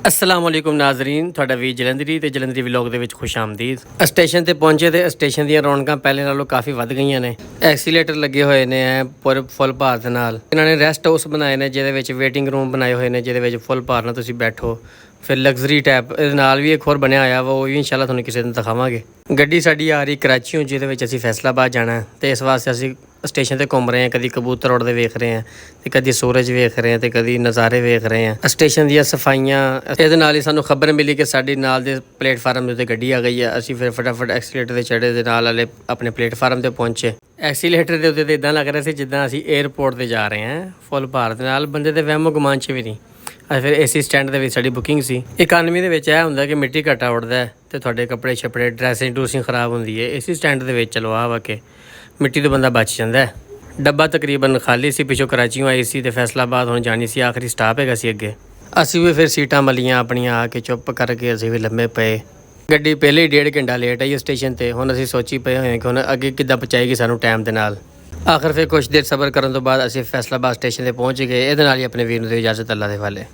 अस्सलाम वालेकुम नाजरीन, ਤੁਹਾਡਾ ਵੀ ਜਲੰਧਰੀ ਤੇ ਜਲੰਧਰੀ ਵਲੌਗ ਦੇ ਵਿੱਚ ਖੁਸ਼ ਆਮਦੀਦ। ਸਟੇਸ਼ਨ ਤੇ ਪਹੁੰਚੇ ਤੇ ਸਟੇਸ਼ਨ ਦੀਆਂ ਰੌਣਕਾਂ ਪਹਿਲੇ ਨਾਲੋਂ ਕਾਫੀ ਵੱਧ ਗਈਆਂ ਨੇ। ਐਕਸੀਲੇਟਰ ਲੱਗੇ ਹੋਏ ਨੇ ਪੂਰੇ ਫੁੱਲ ਭਾਰ ਦੇ ਨਾਲ। ਇਹਨਾਂ ਨੇ ਰੈਸਟ ਹਾਊਸ ਬਣਾਏ ਨੇ ਜਿਹਦੇ ਵਿੱਚ ਵੇਟਿੰਗ ਰੂਮ ਬਣਾਏ ਹੋਏ ਨੇ ਜਿਹਦੇ ਵਿੱਚ ਫੁੱਲ ਭਾਰ ਨਾਲ ਤੁਸੀਂ ਬੈਠੋ। ਫਿਰ ਲਗਜ਼ਰੀ ਟੈਪ ਇਹਦੇ ਨਾਲ ਵੀ ਇੱਕ ਹੋਰ ਬਣਿਆ ਹੋਇਆ ਵਾ, ਉਹ ਵੀ ਇਨਸ਼ਾਅੱਲਾ ਤੁਹਾਨੂੰ ਕਿਸੇ ਦਿਨ ਦਿਖਾਵਾਂਗੇ। ਗੱਡੀ ਸਾਡੀ ਆ ਰਹੀ ਕਰਾਚੀੋਂ, ਜਿਹਦੇ ਵਿੱਚ ਅਸੀਂ ਫੈਸਲਾਬਾਦ ਜਾਣਾ ਤੇ ਇਸ ਵਾਸਤੇ ਅਸੀਂ ਸਟੇਸ਼ਨ ਤੇ ਘੁੰਮ ਰਹੇ ਹਾਂ। ਕਦੀ ਕਬੂਤਰ ਉੜਦੇ ਵੇਖ ਰਹੇ ਹਾਂ ਤੇ ਕਦੀ ਸੂਰਜ ਵੇਖ ਰਹੇ ਹਾਂ ਤੇ ਕਦੀ ਨਜ਼ਾਰੇ ਵੇਖ ਰਹੇ ਹਾਂ। ਸਟੇਸ਼ਨ ਦੀਆਂ ਸਫਾਈਆਂ, ਇਹਦੇ ਨਾਲ ਹੀ ਸਾਨੂੰ ਖਬਰ ਮਿਲੀ ਕਿ ਸਾਡੀ ਨਾਲ ਦੇ ਪਲੇਟਫਾਰਮ ਦੇ ਉੱਤੇ ਗੱਡੀ ਆ ਗਈ ਹੈ। ਅਸੀਂ ਫਿਰ ਫਟਾਫਟ ਐਕਸੀਲੇਟਰ ਤੇ ਚੜ੍ਹੇ ਦੇ ਨਾਲ ਵਾਲੇ ਆਪਣੇ ਪਲੇਟਫਾਰਮ ਤੇ ਪਹੁੰਚੇ। ਐਕਸੀਲੇਟਰ ਦੇ ਉੱਤੇ ਤਾਂ ਇਦਾਂ ਲੱਗ ਰਿਹਾ ਸੀ ਜਿੱਦਾਂ ਅਸੀਂ 에ਅਰਪੋਰਟ ਤੇ ਜਾ ਰਹੇ ਹਾਂ। ਫੁੱਲ ਭਾਰ ਦੇ ਨਾਲ ਬੰਦੇ ਦੇ ਵਹਿਮੋ ਗੁਮਾਨ 'ਚ ਵੀ ਨਹੀਂ। ਅਸੀਂ ਫਿਰ ਏਸੀ ਸਟੈਂਡ ਦੇ ਵਿੱਚ ਸਾਡੀ ਬੁਕਿੰਗ ਸੀ। ਇਕਾਨਮੀ ਦੇ ਵਿੱਚ ਇਹ ਹੁੰਦਾ ਕਿ ਮਿੱਟੀ ਘੱਟਾ ਉੱਡਦਾ ਤੇ ਤੁਹਾਡੇ ਕੱਪੜੇ ਛਪੜੇ ਡਰੈਸਿੰਗ ਡਰੂਸਿੰਗ ਖਰਾਬ ਹੁੰਦੀ ਹੈ। ਏਸੀ ਸਟੈਂਡ ਦੇ ਵਿੱਚ ਚਲੋ ਆ ਵਾ ਕੇ ਮਿੱਟੀ ਤੋਂ ਬੰਦਾ ਬਚ ਜਾਂਦਾ। ਡੱਬਾ ਤਕਰੀਬਨ ਖਾਲੀ ਸੀ, ਪਿੱਛੋਂ ਕਰਾਚੀੋਂ ਆਈ ਸੀ ਤੇ ਫੈਸਲਾਬਾਦ ਹੁਣ ਜਾਣੀ ਸੀ। ਆਖਰੀ ਸਟਾਪ ਹੈਗਾ ਸੀ ਅੱਗੇ। ਅਸੀਂ ਵੀ ਫਿਰ ਸੀਟਾਂ ਮਲੀਆਂ ਆਪਣੀਆਂ, ਆ ਕੇ ਚੁੱਪ ਕਰਕੇ ਅਸੀਂ ਵੀ ਲੰਮੇ ਪਏ। ਗੱਡੀ ਪਹਿਲੇ ਹੀ 1.5 ਘੰਟਾ ਲੇਟ ਆਈ ਸਟੇਸ਼ਨ ਤੇ। ਹੁਣ ਅਸੀਂ ਸੋਚੀ ਪਏ ਹੋਏ ਕਿ ਹੁਣ ਅੱਗੇ ਕਿੱਦਾਂ ਪਹੁੰਚਾਏਗੀ ਸਾਨੂੰ ਟਾਈਮ ਦੇ ਨਾਲ। ਆਖਰ ਫਿਰ ਕੁਛ ਦੇਰ ਸਬਰ ਕਰਨ ਤੋਂ ਬਾਅਦ ਅਸੀਂ ਫੈਸਲਾਬਾਦ ਸਟੇਸ਼ਨ ਤੇ ਪਹੁੰਚ ਗਏ। ਇਹਦੇ ਨਾਲ ਹੀ ਆਪਣੇ ਵੀਰ ਨੂੰ ਦੇ ਇਜਾਜ਼ਤ, ਅੱਲਾ ਦੇ ਵਾਲੇ।